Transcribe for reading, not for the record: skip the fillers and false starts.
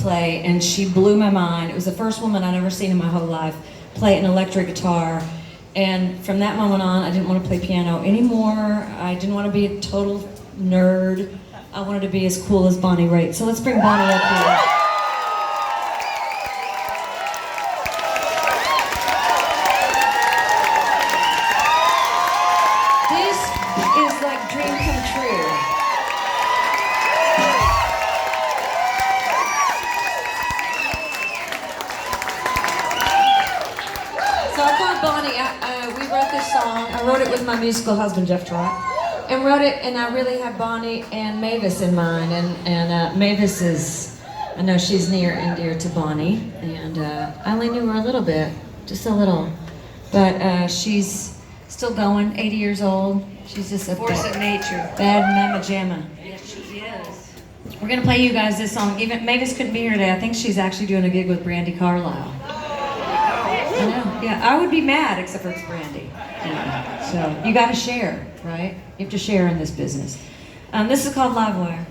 play, and she blew my mind. It was the first woman I'd ever seen in my whole life play an electric guitar. And from that moment on, I didn't want to play piano anymore. I didn't want to be a total nerd. I wanted to be as cool as Bonnie Raitt. So let's bring Bonnie up here. This is like dream come true. So I called Bonnie. We wrote this song. I wrote it with my musical husband, Jeff Trott, and wrote it. And I really had Bonnie and Mavis in mind. And Mavis is, I know she's near and dear to Bonnie. And I only knew her a little bit, just a little, but she's still going. 80 years old. She's just a force of nature. Bad mama jamma. Yes, she is. We're gonna play you guys this song. Even Mavis couldn't be here today. I think she's actually doing a gig with Brandy Carlisle. I know. Yeah, I would be mad except for it's Brandy. Yeah. So you got to share, right? You have to share in this business. This is called Live Wire.